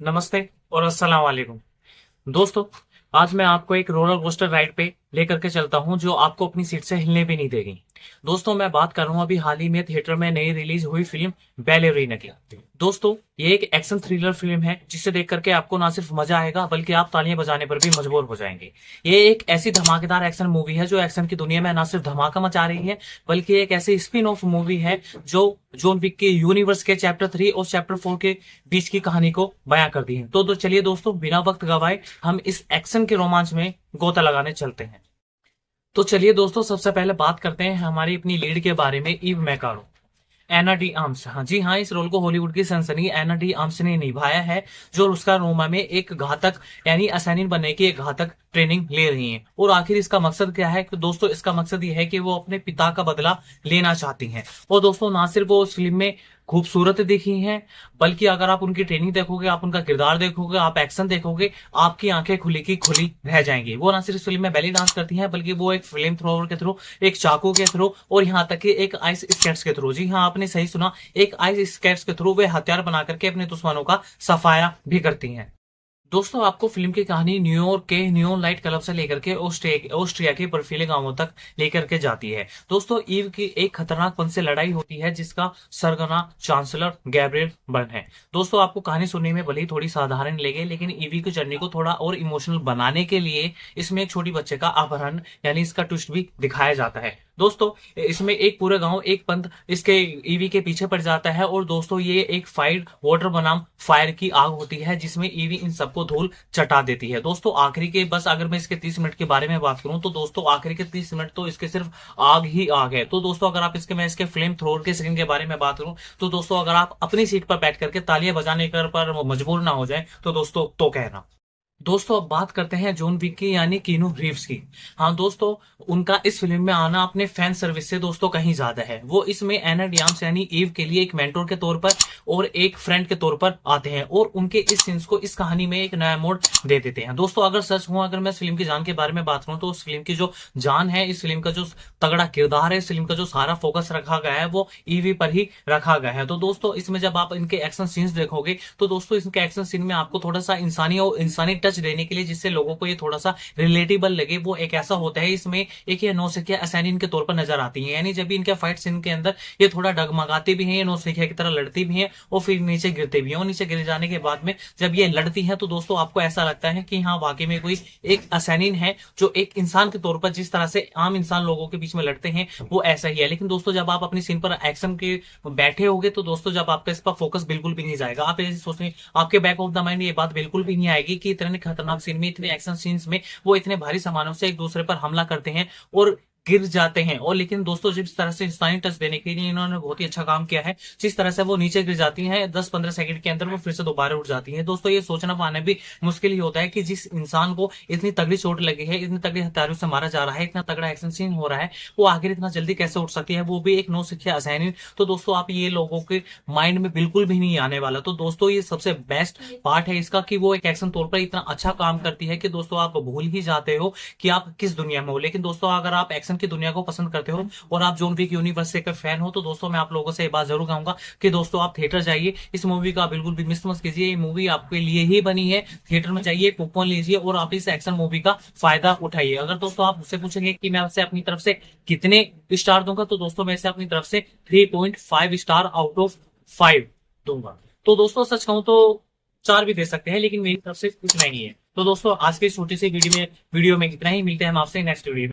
नमस्ते और अस्सलाम वालेकुम। दोस्तों, आज मैं आपको एक रोलर कोस्टर राइड पे लेकर के चलता हूं जो आपको अपनी सीट से हिलने भी नहीं देगी। दोस्तों, मैं बात कर रहा हूं अभी हाल ही में थिएटर में नई रिलीज हुई फिल्म बैलेरिना की। दोस्तों, ये एक एक्शन थ्रिलर फिल्म है जिसे देख करके आपको ना सिर्फ मजा आएगा बल्कि आप तालियां बजाने पर भी मजबूर हो जाएंगे। ये एक ऐसी धमाकेदार एक्शन मूवी है जो एक्शन की दुनिया में ना सिर्फ धमाका मचा रही है बल्कि एक ऐसी स्पिन ऑफ मूवी है जो जॉन विक के यूनिवर्स के चैप्टर 3 और चैप्टर 4 के बीच की कहानी को बयां करती है। तो चलिए दोस्तों, बिना वक्त गवाए हम इस एक्शन के रोमांच में गोता लगाने चलते हैं। तो चलिए दोस्तों, सबसे पहले बात करते हैं हमारी अपनी लीड के बारे में, ईव मैकारो, एना डी आर्म्स। हाँ जी हाँ, इस रोल को हॉलीवुड की सनसनी एना डी आर्म्स ने निभाया है, जो उसका रोमा में एक घातक यानी असैनिन बनने की एक घातक ट्रेनिंग ले रही हैं। और आखिर इसका मकसद क्या है? कि दोस्तों, इसका मकसद ये है कि वो अपने पिता का बदला लेना चाहती हैं। और दोस्तों, ना सिर्फ वो उस फिल्म में खूबसूरत दिखी हैं, बल्कि अगर आप उनकी ट्रेनिंग देखोगे, आप उनका किरदार देखोगे, आप एक्शन देखोगे, आपकी आंखें खुली की खुली रह जाएंगी। वो ना सिर्फ फिल्म में बैली डांस करती हैं बल्कि वो एक फ्लेम थ्रोवर के थ्रू, एक चाकू के थ्रू और यहाँ तक कि एक आइस स्केट्स के थ्रू, जी हाँ आपने सही सुना, एक आइस स्केट्स के थ्रू वे हथियार बना करके अपने दुश्मनों का सफाया भी करती हैं। दोस्तों, आपको फिल्म की कहानी न्यूयॉर्क के नियोन लाइट क्लब से लेकर के ऑस्ट्रिया के बर्फीले गांवों तक लेकर के जाती है। दोस्तों, ईव की एक खतरनाक पन से लड़ाई होती है जिसका सरगना चांसलर गैब्रियल बर्न है। दोस्तों, आपको कहानी सुनने में भले ही थोड़ी साधारण लगे, लेकिन ईवी की जर्नी को थोड़ा और इमोशनल बनाने के लिए इसमें एक छोटी बच्चे का अपहरण यानी इसका ट्विस्ट भी दिखाया जाता है। दोस्तों, इसमें एक पूरा गांव एक पंथ इसके ईवी के पीछे पड़ जाता है। और दोस्तों, ये एक फाइट वाटर बनाम फायर की आग होती है जिसमें ईवी इन सबको धूल चटा देती है। दोस्तों, आखिरी के बस अगर मैं इसके 30 मिनट के बारे में बात करूं तो दोस्तों, आखिरी के 30 मिनट तो इसके सिर्फ आग ही आग है। तो दोस्तों, अगर आप मैं इसके फ्लेम थ्रोअर के सीन के बारे में बात करूं तो दोस्तों, अगर आप अपनी सीट पर बैठ करके तालियां बजाने पर मजबूर ना हो जाए तो दोस्तों तो कहना। दोस्तों, अब बात करते हैं जॉन विक की यानी कीनू रीव्स की। हाँ दोस्तों, उनका इस फिल्म में आना अपने फैन सर्विस से दोस्तों कहीं ज्यादा है। वो इसमें एना डियाम्स यानी ईव के लिए एक मेंटोर के तौर पर और एक फ्रेंड के तौर पर आते हैं और उनके इस सीन्स को इस कहानी में एक नया मोड़ दे देते हैं। दोस्तों, अगर सच हुआ, अगर मैं इस फिल्म की जान के बारे में बात करूं तो उस फिल्म की जो जान है, इस फिल्म का जो तगड़ा किरदार है, इस फिल्म का जो सारा फोकस रखा गया है वो ईवी पर ही रखा गया है। तो दोस्तों, इसमें जब आप इनके एक्शन सीन्स देखोगे तो दोस्तों, इसके एक्शन सीन में आपको थोड़ा सा इंसानी और इंसानी टच देने के लिए, जिससे लोगों को ये थोड़ा सा रिलेटेबल लगे, वो एक ऐसा होता है। इसमें एक ये नौसिखिया असैनिन के तौर पर नजर आती है, यानी जब भी इनके फाइट सीन के अंदर ये थोड़ा डगमगाती भी है, ये नौसिखिया की तरह लड़ती भी है और फिर नीचे गिरते भी है। और नीचे गिर जाने के बाद में जब ये लड़ती है तो दोस्तों, आपको ऐसा लगता है कि हाँ, वाकई में कोई एक असैनिन है जो एक इंसान के तौर पर जिस तरह से आम इंसान लोगों के बीच में लड़ते हैं वो ऐसा ही है। लेकिन दोस्तों, जब आप अपनी सीन पर एक्शन के बैठे होगे तो दोस्तों, जब आपका इस पर फोकस बिल्कुल भी नहीं जाएगा, आप ऐसे सोचें, आपके बैक ऑफ द माइंड ये बात बिल्कुल भी नहीं आएगी कि इतने खतरनाक सीन में, इतने एक्शन सीन्स में वो इतने भारी सामानों से एक दूसरे पर हमला करते हैं और गिर जाते हैं। और लेकिन दोस्तों, जिस तरह से इंसानी टच देने के लिए इन्होंने बहुत ही अच्छा काम किया है, जिस तरह से वो नीचे गिर जाती हैं 10-15 सेकंड के अंदर वो फिर से दोबारा उठ जाती हैं। दोस्तों, ये सोचना पाना भी मुश्किल ही होता है कि जिस इंसान को इतनी तगड़ी चोट लगी है, इतनी तगड़ी हथियारों से मारा जा रहा है, इतना तगड़ा एक्शन सीन हो रहा है, वो आखिर इतना जल्दी कैसे उठ सकती है, वो भी एक नौसिखिया असैनिन। तो दोस्तों, आप ये लोगों के माइंड में बिल्कुल भी नहीं आने वाला। तो दोस्तों, ये सबसे बेस्ट पार्ट है इसका कि वो एक एक्शन तौर पर इतना अच्छा काम करती है कि दोस्तों, आप भूल ही जाते हो कि आप किस दुनिया में हो। लेकिन दोस्तों, अगर आप एक्शन की दुनिया को पसंद करते हो और आप जॉन विक यूनिवर्स के फैन हो तो दोस्तों, मैं आप लोगों से ये बात जरूर कहूंगा कि दोस्तों, आप थिएटर जाइए, इस मूवी का बिल्कुल भी मिस मत कीजिए। ये मूवी आपके लिए ही बनी है। थिएटर में जाइए, पॉपकॉर्न लीजिए और आप इस एक्शन मूवी का फायदा उठाइए। अगर दोस्तों आप मुझसे पूछेंगे कि मैं आपसे अपनी तरफ से कितने स्टार दूंगा तो दोस्तों, मैं इसे अपनी तरफ से 3.5 स्टार आउट ऑफ 5 दूंगा। तो दोस्तों, सच कहूं तो 4 भी दे सकते हैं, लेकिन मेरी तरफ से इतना ही है। तो दोस्तों, आज के छोटी सी वीडियो में इतना ही। मिलते हैं हम आपसे नेक्स्ट वीडियो में।